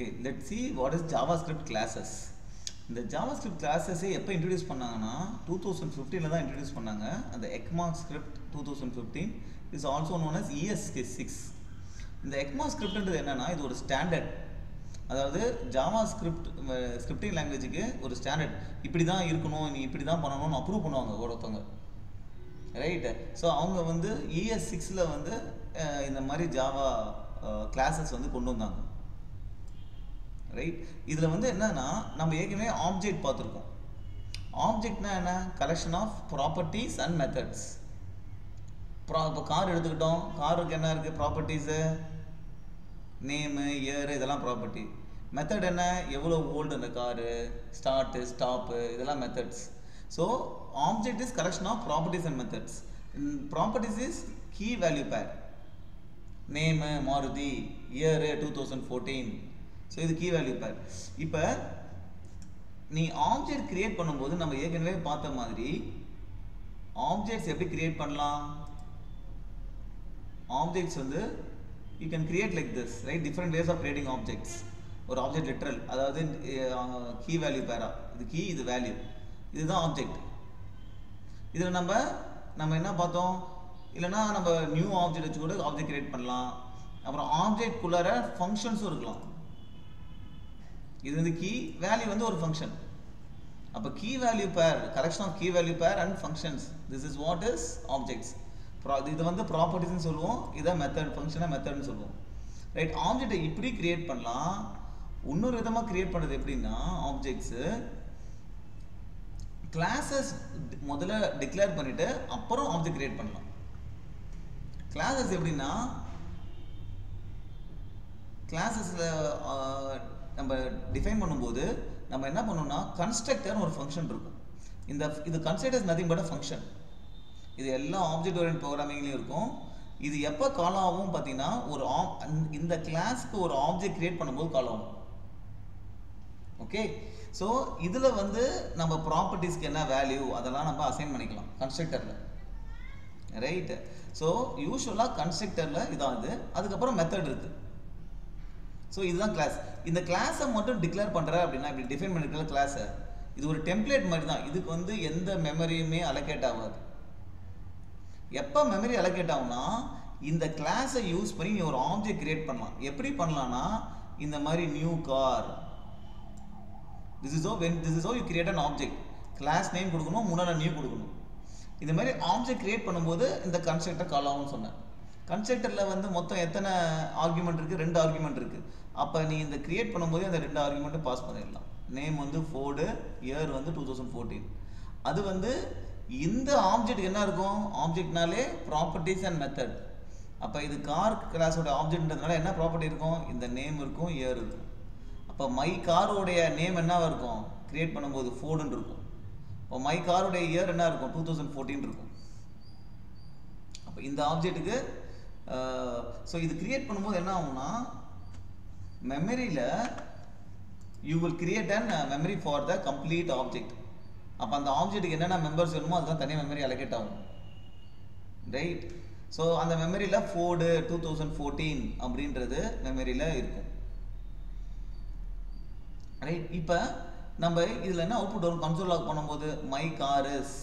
Okay, let's see what is JavaScript classes. இந்த JavaScript classes எப்போ introduce பண்ணாங்கன்னா 2015 தான் introduce பண்ணாங்க. அந்த ECMAScript 2015 is also known as ES6. இந்த ECMAScriptன்றது என்னன்னா இது ஒரு ஸ்டாண்டர்ட். அதாவது JavaScript ஸ்கிரிப்டிங் லாங்குவேஜுக்கு ஒரு ஸ்டாண்டர்ட். இப்படி தான் இருக்கணும், நீ இப்படி தான் பண்ணணும்னு அப்ரூவ் பண்ணுவாங்க ஒருத்தவங்க. ரைட். ஸோ அவங்க வந்து ES6ல் வந்து இந்த மாதிரி ஜாவா கிளாஸஸ் வந்து கொண்டு வந்தாங்க. ரைட். இதில் வந்து என்னன்னா நம்ம ஏற்கனவே ஆப்ஜெக்ட் பார்த்துருக்கோம். ஆப்ஜெக்ட்னா என்ன? Collection of properties and methods. இப்போ கார் எடுத்துக்கிட்டோம், காருக்கு என்ன இருக்குது? ப்ராப்பர்ட்டிஸு, நேமு, இயரு, இதெல்லாம் ப்ராப்பர்ட்டி. மெத்தட் என்ன? எவ்வளோ ஓல்டு அந்த காரு, ஸ்டார்ட்டு, ஸ்டாப்பு, இதெல்லாம் methods. So object is collection of properties and methods. Properties is key value pair. Name Maruti, year 2014. So இது கீ வேல்யூ பேர். இப்போ நீ ஆப்ஜெக்ட் கிரியேட் பண்ணும்போது நம்ம ஏற்கனவே பார்த்த மாதிரி ஆப்ஜெக்ட்ஸ் எப்படி கிரியேட் பண்ணலாம்? ஆப்ஜெக்ட்ஸ் வந்து you can create like this, right? Different ways of creating objects. ஒரு ஆப்ஜெக்ட் லிட்ரல், அதாவது கீ வேல்யூ பேரா, இது கீ, இது வேல்யூ, இதுதான் ஆப்ஜெக்ட். இதில் நம்ம என்ன பார்த்தோம்? இல்லைனா நம்ம நியூ ஆப்ஜெக்ட் வச்சு கூட ஆப்ஜெக்ட் கிரியேட் பண்ணலாம். அப்புறம் ஆப்ஜெக்ட் குள்ளார ஃபங்க்ஷன்ஸும் இருக்கலாம். இது வந்து கீ வேல்யூ வந்து ஒரு ஃபங்க்ஷன். அப்போ key value pair, collection of key value pair and functions, this is what is objects. இது வந்து ப்ராப்பர்ட்டிஸ்ன்னு சொல்லுவோம், இதை மெத்தட், ஃபங்க்ஷனாக மெத்தட்னு சொல்லுவோம். ரைட். ஆப்ஜெக்டை இப்படி கிரியேட் பண்ணலாம். இன்னொரு விதமாக கிரியேட் பண்ணுறது எப்படின்னா, ஆப்ஜெக்ட்ஸு கிளாஸஸ் முதல்ல டிக்ளேர் பண்ணிவிட்டு அப்புறம் ஆப்ஜெக்ட் கிரியேட் பண்ணலாம். கிளாஸஸ் எப்படின்னா, கிளாஸஸில் நம்ம டிஃபைன் பண்ணும்போது நம்ம என்ன பண்ணோம்னா கன்ஸ்ட்ரக்டர்னு ஒரு ஃபங்க்ஷன் இருக்கும். இது constructor is nothing but a function. இது எல்லா ஆப்ஜெக்ட் ஓரியன்ட் ப்ரோக்ராமிங்லேயும் இருக்கும். இது எப்போ கால் ஆகும் பார்த்தீங்கன்னா, இந்த கிளாஸ்க்கு ஒரு ஆப்ஜெக்ட் கிரியேட் பண்ணும்போது கால் ஆகும். ஓகே. ஸோ இதில் வந்து நம்ம ப்ராப்பர்ட்டிஸ்க்கு என்ன வேல்யூ அதெல்லாம் நம்ம அசைன் பண்ணிக்கலாம் கன்ஸ்ட்ரக்டரில். ரைட்டு. ஸோ யூஸ்வலாக கன்ஸ்ட்ரக்டரில் இதான் இது. அதுக்கப்புறம் மெத்தட் இருக்குது. ஸோ இதுதான் கிளாஸ். இந்த கிளாஸை மட்டும் டிக்ளேர் பண்ணுற அப்படின்னா, இப்படி டிஃபைன் பண்ணிருக்கிற கிளாஸை, இது ஒரு டெம்ப்ளேட் மாதிரி தான். இதுக்கு வந்து எந்த மெமரியுமே அலோகேட் ஆகாது. எப்போ மெமரி அலோகேட் ஆகும்னா, இந்த கிளாஸை யூஸ் பண்ணி நீ ஒரு ஆப்ஜெக்ட் கிரியேட் பண்ணலாம். எப்படி பண்ணலாம்னா, இந்த மாதிரி new car, this is how you create an object. Class name கொடுக்கணும், முன்னாடி நியூ கொடுக்கணும். இந்த மாதிரி ஆப்ஜெக்ட் கிரியேட் பண்ணும்போது இந்த கன்ஸ்ட்ரக்டர் கால் ஆகும்னு சொன்னேன். கன்ஸ்ட்ரக்டரில் வந்து மொத்தம் எத்தனை ஆர்குமெண்ட் இருக்குது? 2 ஆர்குமெண்ட் இருக்குது. அப்போ நீ இந்த கிரியேட் பண்ணும்போது அந்த 2 ஆர்குமெண்ட்டும் பாஸ் பண்ணிடலாம். நேம் வந்து ஃபோர்டு, இயர் வந்து 2014. அது வந்து இந்த ஆப்ஜெக்ட் என்ன இருக்கும்? ஆப்ஜெக்ட்னாலே ப்ராப்பர்ட்டிஸ் அண்ட் மெத்தட். அப்போ இது கார் கிளாஸோட ஆப்ஜெக்ட்ன்றதுனால என்ன ப்ராப்பர்ட்டி இருக்கும்? இந்த நேம் இருக்கும், இயர் இருக்கும். அப்போ மை காரோடைய நேம் என்னவா இருக்கும்? கிரியேட் பண்ணும்போது ஃபோர்டுன்னு இருக்கும். இப்போ மை காரோடைய இயர் என்ன இருக்கும்? 2014 இருக்கும். அப்போ இந்த ஆப்ஜெக்ட்டுக்கு ஸோ இது கிரியேட் பண்ணும்போது என்ன ஆகும்னா, மெமரியில் you will create and memory for the complete object. அப்போ அந்த ஆப்ஜெக்ட்டுக்கு என்னென்ன மெம்பர்ஸ் வேணுமோ அதுதான் தனியாக மெமரி அலோகேட் ஆகும். ரைட். ஸோ அந்த மெமரியில் ஃபோர்டு 2014 அப்படின்றது மெமரியில் இருக்கும். ரைட். இப்போ நம்ம இதில் என்ன அவுட்புட் வரும்? கன்சோல் லாக் பண்ணும்போது my car is,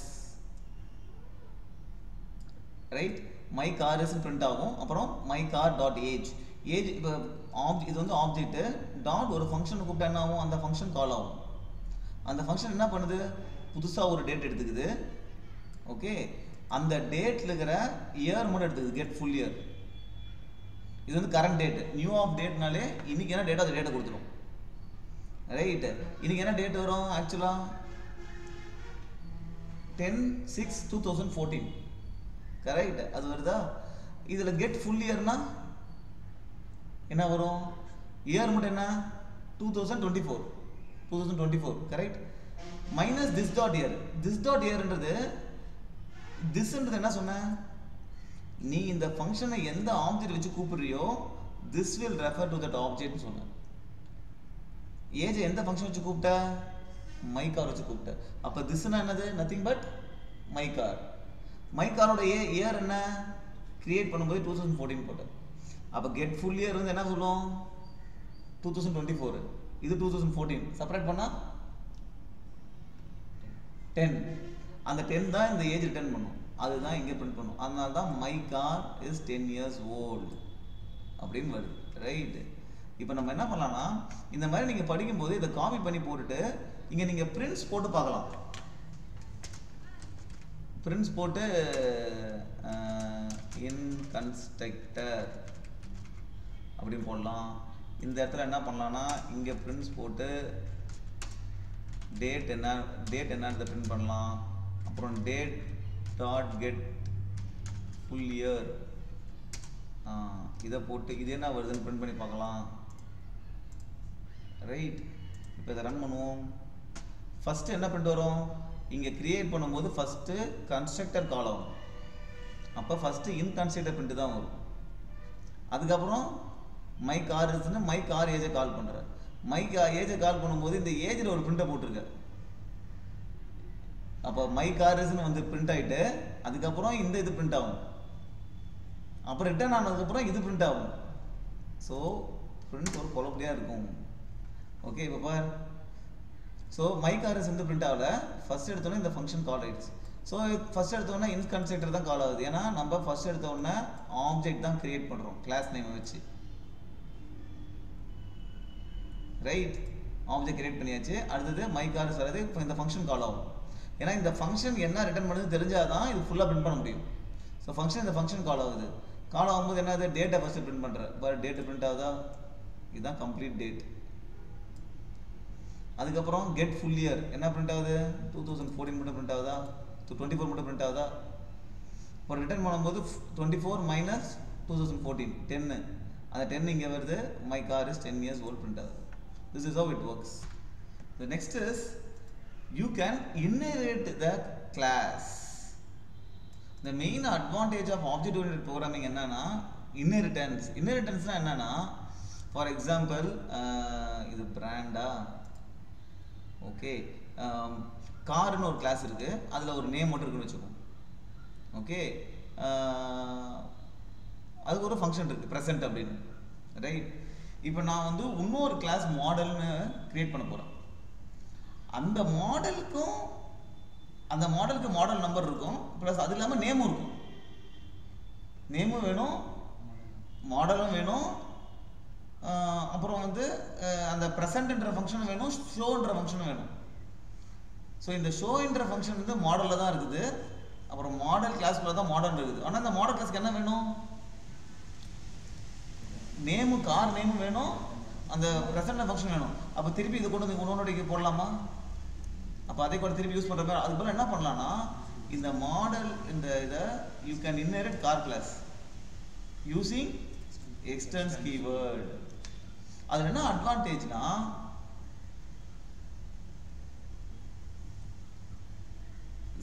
right, my car is print ஆகும். அப்புறம் மை கார் டாட் ஏஜ். இப்போ இது வந்து ஆப்ஜெக்ட்டு டாட் ஒரு ஃபங்க்ஷன் கூப்பிட்டா என்ன ஆகும்? அந்த ஃபங்க்ஷன் கால் ஆகும். அந்த ஃபங்க்ஷன் என்ன பண்ணுது? புதுசாக ஒரு டேட் எடுத்துக்குது. ஓகே. அந்த டேட்டில் இருக்கிற இயர் மட்டும் எடுத்துக்குது, கெட் ஃபுல் இயர். இது வந்து கரண்ட் டேட்டு. நியூ ஆஃப் டேட்னாலே இன்னைக்கு என்ன டேட்டோ அந்த டேட்டை கொடுத்துரும். ரைட்டு. இன்னைக்கு என்ன டேட் வரும்? ஆக்சுவலாக 10/6/2014. கரெக்ட். அது வருதா? இதில் கெட் ஃபுல் இயர்னா என்ன வரும்? இயர் மட்டும் என்ன? 2024. Correct. Minus this dot year. This dot இயர்ன்றது, திஸ்ன்றது என்ன சொன்ன? நீ இந்த ஃபங்க்ஷனை எந்த ஆப்ஜெக்ட் வச்சு கூப்பிடுறியோ this will refer to that ஆப்ஜெக்ட்னு சொன்ன. ஏஜ் எந்த ஃபங்க்ஷன் வச்சு கூப்பிட்ட? மை கார் வச்சு கூப்பிட்ட. அப்போ திஸ்னா என்னது? Nothing but my car. My காரோட இயர் என்ன? கிரியேட் பண்ணும்போது 2014 போட்ட. அப்போ கெட் ஃபுல் இயர் வந்து என்ன சொல்லுவோம்? 2024, இது 2014. செப்பரேட் பண்ணா 10. அந்த 10 தான் இந்த ஏஜ் ரிட்டர்ன் பண்ணும். அதுதான் இங்கே பிரிண்ட் பண்ணும். அதனால தான் my car is 10 years old அப்படின்னு வருது. ரைட். இப்போ நம்ம என்ன பண்ணலாம்னா இந்த மாதிரி நீங்கள் படிக்கும்போது இதை காப்பி பண்ணி போட்டுட்டு இங்கே நீங்கள் பிரிண்ட்ஸ் போட்டு பார்க்கலாம். பிரிண்ட்ஸ் போட்டு இன் கன்ஸ்ட்ரக்டர் அப்படின்னு போடலாம். இந்த இடத்துல என்ன பண்ணலாம்னா இங்கே பிரிண்ட்ஸ் போட்டு டேட் என்னன்றதை பிரிண்ட் பண்ணலாம். அப்புறம் date dot get full year இதை போட்டு இது என்ன வருதுன்னு பிரிண்ட் பண்ணி பார்க்கலாம். ரைட். இப்போ இதை ரன் பண்ணுவோம். ஃபஸ்ட்டு என்ன பிரிண்ட் வரும்? இங்கே கிரியேட் பண்ணும்போது ஃபஸ்ட்டு கன்ஸ்ட்ரக்டர் கால் ஆகும். அப்போ ஃபஸ்ட்டு இன் கன்ஸ்ட்ரக்டர் பிரிண்ட் தான் வரும். அதுக்கப்புறம் மை கார் இருக்குன்னு மை கார் ஏஜை கால் பண்ணுற. மை ஏஜை கால் பண்ணும்போது இந்த ஏஜில் ஒரு பிரிண்டை போட்டிருக்க. அப்போ மை கார்ஸ்ன்னு வந்து பிரிண்ட் ஆகிட்டு அதுக்கப்புறம் இந்த இது பிரிண்ட் ஆகும். அப்புறம் ரிட்டர்ன் ஆனதுக்கப்புறம் இது பிரிண்ட் ஆகும். ஸோ பிரிண்ட் ஒரு குழப்படியாக இருக்கும். ஓகே இப்போ பார். ஸோ மை கார்ஸ் வந்து பிரிண்ட் ஆகல. ஃபர்ஸ்ட் எடுத்தோன்னே இந்த ஃபங்க்ஷன் கால் ஆகிடுச்சு. ஸோ ஃபர்ஸ்ட் எடுத்தோடனே இன் கன்ஸ்ட்ரக்டர் தான் கால் ஆகுது. ஏன்னா நம்ம ஃபர்ஸ்ட் எடுத்தோடனே ஆப்ஜெக்ட் தான் கிரியேட் பண்ணுறோம் கிளாஸ் நேமை வச்சு. ரைட். ஆப்ஜெக்ட் கிரியேட் பண்ணியாச்சு. அடுத்தது மை கார்ஸ் வராது. இப்போ இந்த ஃபங்க்ஷன் கால் ஆகும். ஏன்னா இந்த ஃபங்க்ஷன் என்ன ரிட்டர்ன் பண்ணுறது தெரிஞ்சால் தான் இது ஃபுல்லாக பிரிண்ட் பண்ண முடியும். ஸோ ஃபங்க்ஷன் இந்த ஃபங்க்ஷன் கால் ஆகுது. கால் ஆகும்போது என்ன ஆகுது? டேட்டை ஃபஸ்ட்டு பிரிண்ட் பண்ணுறேன். பட் டேட்டு பிரிண்ட் ஆகுதா? இதுதான் கம்ப்ளீட் டேட். அதுக்கப்புறம் கெட் ஃபுல் இயர் என்ன பிரிண்ட் ஆகுது? 2014 மட்டும் பிரிண்ட் ஆகுதா? 24 மட்டும் பிரிண்ட் ஆகுதா? இப்போ ரிட்டர்ன் பண்ணும்போது 24 மைனஸ் 2014 10. அந்த 10 இங்கே வருது. My car is 10 years old print ஆகுது. This is how it works. The next is you can inherit the class. The main advantage of object oriented programming என்னன்னா inheritance. Inheritance என்னன்னா for example இது பிராண்டா okay கார்னு ஒரு class இருக்கு. அதில் ஒரு name மட்டும் இருக்குன்னு வச்சுக்கோங்க. ஓகே அதுக்கு ஒரு ஃபங்க்ஷன் இருக்கு ப்ரெசென்ட் அப்படின்னு. ரைட். இப்போ நான் வந்து இன்னொரு கிளாஸ் மாடல்னு கிரியேட் பண்ண போகிறேன். அந்த மாடலுக்கு மாடல் நம்பர் இருக்கும். ப்ளஸ் அது இல்லாமல் நேமும் இருக்கும். நேமும் வேணும், மாடலும் வேணும். அப்புறம் வந்து அந்த ப்ரெசென்ட்ன்ற ஃபங்க்ஷனும் வேணும், ஷோன்ற ஃபங்க்ஷனும் வேணும். ஸோ இந்த ஷோன்ற ஃபங்க்ஷன் வந்து மாடலில் தான் இருக்குது. அப்புறம் மாடல் கிளாஸ்க்குள்ள தான் மாடல் இருக்குது. ஆனால் இந்த மாடல் கிளாஸ்க்கு என்ன வேணும்? நேமு கார் நேமும் வேணும், அந்த ப்ரெசென்ட் ஃபங்க்ஷன் வேணும். அப்போ திருப்பி இதை கொண்டு வந்து உன்னோட போடலாமா? அப்போ அதை கூட திருப்பி யூஸ் பண்ணுற மாதிரி அது போல் என்ன பண்ணலான்னா இந்த மாடல் இந்த இதை you can inherit car class using extends keyword. அதில் என்ன அட்வான்டேஜ்னா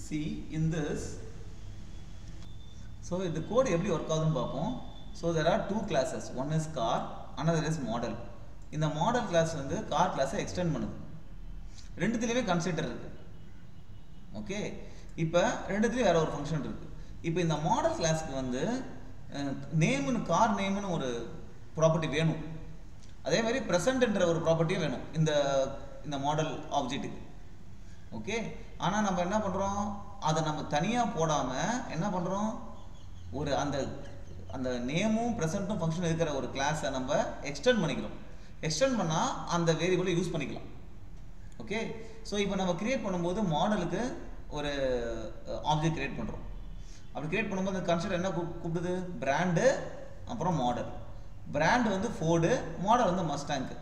see in this, so இந்த கோட் எப்படி ஒர்க் ஆகுதுன்னு பார்ப்போம். So there are two classes, one is car, another is model. இந்த மாடல் கிளாஸ் வந்து கார் கிளாஸை எக்ஸ்டெண்ட் பண்ணுது. ரெண்டுத்துலேயுமே கன்சிடர் இருக்கு. ஓகே. இப்போ ரெண்டுத்துலேயும் வேற ஒரு ஃபங்க்ஷன் இருக்கு. இப்போ இந்த மாடல் கிளாஸ்க்கு வந்து நேம்னு கார் நேம்னு ஒரு ப்ராப்பர்ட்டி வேணும். அதே மாதிரி ப்ரெசென்ட்ன்ற ஒரு ப்ராப்பர்ட்டியும் வேணும் இந்த மாடல் ஆப்ஜெக்ட்டுக்கு. ஓகே. ஆனால் நம்ம என்ன பண்ணுறோம்? அதை நம்ம தனியாக போடாமல் என்ன பண்ணுறோம்? ஒரு அந்த நேமும் ப்ரெசென்ட்டும் ஃபங்க்ஷன் இருக்கிற ஒரு கிளாஸை நம்ம எக்ஸ்டெண்ட் பண்ணிக்கிறோம். எக்ஸ்டெண்ட் பண்ணால் அந்த வேரியபிளை யூஸ் பண்ணிக்கலாம். ஓகே. ஸோ இப்போ நம்ம கிரியேட் பண்ணும்போது மாடலுக்கு ஒரு ஆப்ஜெக்ட் கிரியேட் பண்ணுறோம். அப்படி கிரியேட் பண்ணும்போது அந்த கன்செப்ட் என்ன கூப்பிடுது? பிராண்டு அப்புறம் மாடல். பிராண்டு வந்து ஃபோர்டு, மாடல் வந்து மஸ்டாங்கு.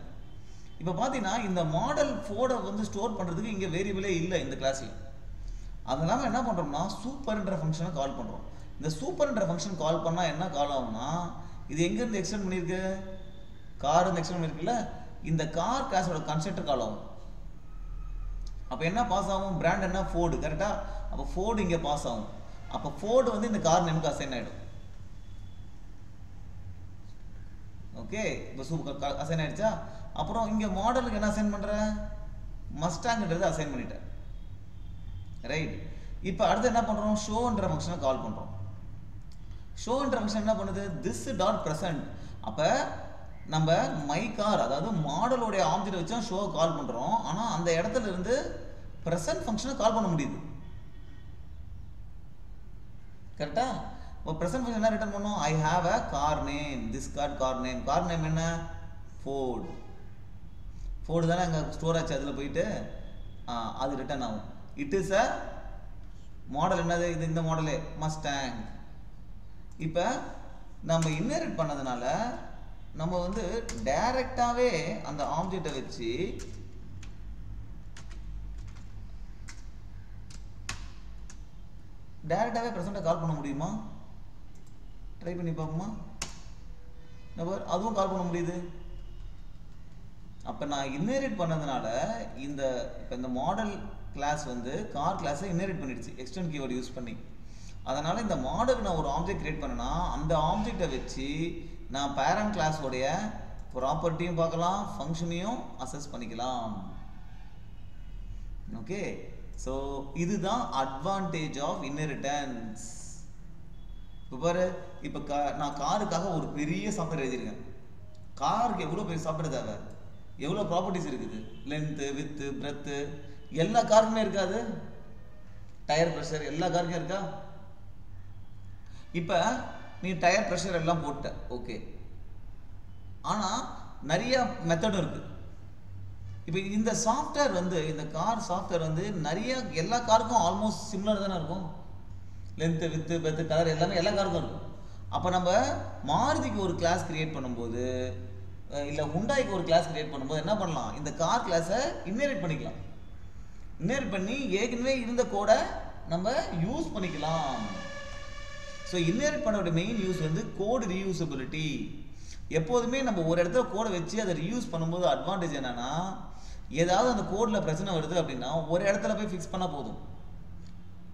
இப்போ பார்த்தீங்கன்னா இந்த மாடல் ஃபோர்டை வந்து ஸ்டோர் பண்ணுறதுக்கு இங்கே வேரியபிளே இல்லை இந்த கிளாஸில். அதனால என்ன பண்ணுறோம்னா சூப்பர்ன்ற ஃபங்க்ஷனை கால் பண்ணுறோம். இந்த சூப்பர்ன்ற ஃபங்க்ஷன் கால் பண்ணால் என்ன கால் ஆகும்னா இது எங்கேருந்து எக்ஸ்டெண்ட் பண்ணியிருக்கு? கார் வந்து எக்ஸ்டெண்ட் பண்ணியிருக்குல்ல, இந்த கார் கிளாஸோட கன்ஸ்ட்ரக்டர் கால் ஆகும். அப்போ என்ன பாஸ் ஆகும்? பிராண்ட் என்ன? ஃபோர்டு. கரெக்டாக? அப்போ ஃபோர்டு இங்கே பாஸ் ஆகும். அப்போ ஃபோர்டு வந்து இந்த கார் நேமுக்கு அசைன் ஆகிடும். ஓகே. இப்போ சூப்பர் அசைன் ஆகிடுச்சா? அப்புறம் இங்கே மாடலுக்கு என்ன அசைன் பண்ணுற? மஸ்டாங்ன்றது அசைன் பண்ணிட்டேன். ரைட். இப்போ அடுத்து என்ன பண்ணுறோம்? ஷோன்ற ஃபங்க்ஷனை கால் பண்ணுறோம். ஷோன்ற ஃபங்க்ஷன் என்ன பண்ணுது? This dot present. அப்போ நம்ம மை கார் அதாவது மாடலோடைய ஆப்ஜெக்ட் வச்சு ஷோ கால் பண்ணுறோம். ஆனால் அந்த இடத்துல இருந்து ப்ரெசன்ட் ஃபங்க்ஷனை கால் பண்ண முடியுது. கரெக்டா? இப்போ ப்ரெசன்ட் ஃபங்க்ஷன் என்ன ரிட்டர்ன் பண்ணும்? I have a car name, this car name. Car name என்ன? ஃபோர்டு. ஃபோர்டு தானே அங்கே ஸ்டோர் ஆச்சு, அதில் போயிட்டு அது ரிட்டர்ன் ஆகும். It is a model. என்னது இது? இந்த மாடலே மஸ்டாங். இப்போ நம்ம இன்ஹெரிட் பண்ணதுனால நம்ம வந்து டைரக்டாகவே அந்த ஆப்ஜெக்டை வச்சு டைரக்டாகவே ப்ரெசண்ட்டை கால் பண்ண முடியுமா? ட்ரை பண்ணி பார்ப்போமா? அதுவும் கால் பண்ண முடியுது. அப்போ நான் இன்ஹெரிட் பண்ணதுனால இப்போ இந்த மாடல் கிளாஸ் வந்து கார் கிளாஸை இன்ஹெரிட் பண்ணிடுச்சு எக்ஸ்டெண்ட் கீவேர்டு யூஸ் பண்ணி. அதனால் இந்த மாடலுக்கு நான் ஒரு ஆப்ஜெக்ட் கிரியேட் பண்ணேன்னா அந்த ஆப்ஜெக்டை வச்சு நான் பேரண்ட் கிளாஸோடைய ப்ராப்பர்ட்டியும் பார்க்கலாம், ஃபங்க்ஷனையும் அசஸ் பண்ணிக்கலாம். ஓகே, ஸோ இதுதான் அட்வான்டேஜ் ஆஃப் இன்ஹெரிட்டன்ஸ். இப்போ பாரு, இப்போ நான் காருக்காக ஒரு பெரிய சாஃப்ட்வேர் எழுதியிருக்கேன். காருக்கு எவ்வளோ பெரிய சாஃப்ட்வேர் தேவை, எவ்வளோ ப்ராப்பர்ட்டிஸ் இருக்குது, லென்த்து, வித்து, பிரெத்து, எல்லா காருக்குமே இருக்காது. டயர் ப்ரெஷர் எல்லா காருக்கும் இருக்கா? இப்போ நீ டயர் ப்ரெஷர் எல்லாம் போட்ட, ஓகே, ஆனால் நிறைய மெத்தடும் இருக்குது. இப்போ இந்த சாஃப்ட்வேர் வந்து இந்த கார் சாஃப்ட்வேர் வந்து எல்லா காருக்கும் ஆல்மோஸ்ட் சிமிலர் தானே இருக்கும். லென்த்து, வித்து, பெத்து, கலர் எல்லாமே எல்லா காருக்கும் இருக்கும். அப்போ நம்ம மாருதிக்கு ஒரு கிளாஸ் கிரியேட் பண்ணும்போது, இல்லை ஹுண்டாய்க்கு ஒரு கிளாஸ் கிரியேட் பண்ணும்போது என்ன பண்ணலாம்? இந்த கார் கிளாஸை இன்ஹெரிட் பண்ணிக்கலாம். இன்ஹெரிட் பண்ணி ஏற்கனவே இருந்த கோடை நம்ம யூஸ் பண்ணிக்கலாம். ஸோ இன்ஹெரிட் பண்ணோட மெயின் யூஸ் வந்து கோடு ரீயூசபிலிட்டி. எப்போதுமே நம்ம ஒரு இடத்துல கோடை வச்சு அதை ரீயூஸ் பண்ணும்போது அட்வான்டேஜ் என்னன்னா, ஏதாவது அந்த கோடில் பிரச்சனை வருது அப்படின்னா ஒரு இடத்துல போய் ஃபிக்ஸ் பண்ணால் போதும்.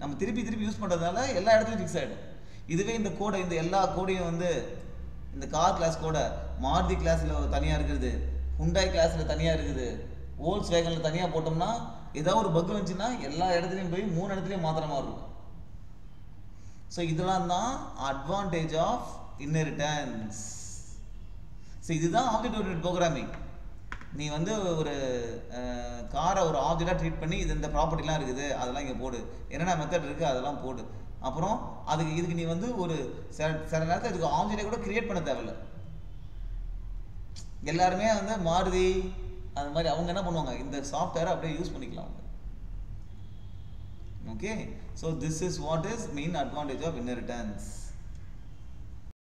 நம்ம திருப்பி திருப்பி யூஸ் பண்ணுறதுனால எல்லா இடத்துலையும் ஃபிக்ஸ் ஆகிடும். இதுவே இந்த கோடை, இந்த எல்லா கோடையும் வந்து இந்த கார் கிளாஸ் கோடை மாருதி கிளாஸில் தனியாக இருக்குது, ஹுண்டாய் கிளாஸில் தனியாக இருக்குது, வோல்க்ஸ் வேகனில் தனியாக போட்டோம்னா ஏதாவது ஒரு பக் வந்துச்சுன்னா எல்லா இடத்துலையும் போய் 3 இடத்துலையும் மாத்திர மாதிரி இருக்கும். ஸோ இதெல்லாம் தான் அட்வான்டேஜ் ஆஃப் இன்ஹெரிட்டன்ஸ். ஸோ இதுதான் ஆப்ஜெக்ட் ஓரியன்டட் ப்ரோக்ராமிங். நீ வந்து ஒரு காரை ஒரு ஆப்ஜெக்டாக ட்ரீட் பண்ணி இது இந்த ப்ராப்பர்ட்டிலாம் இருக்குது அதெல்லாம் இங்கே போடு, என்னென்ன மெத்தட் இருக்குது அதெல்லாம் போடு. அப்புறம் இதுக்கு நீ வந்து ஒரு சில நேரத்தில் இதுக்கு ஆப்ஜெக்டை கூட கிரியேட் பண்ண தேவையில்லை. எல்லாருமே வந்து மாருதி அந்த மாதிரி அவங்க என்ன பண்ணுவாங்க, இந்த சாஃப்ட்வேரை அப்படியே யூஸ் பண்ணிக்கலாம். Okay, so this is what is main advantage of inheritance.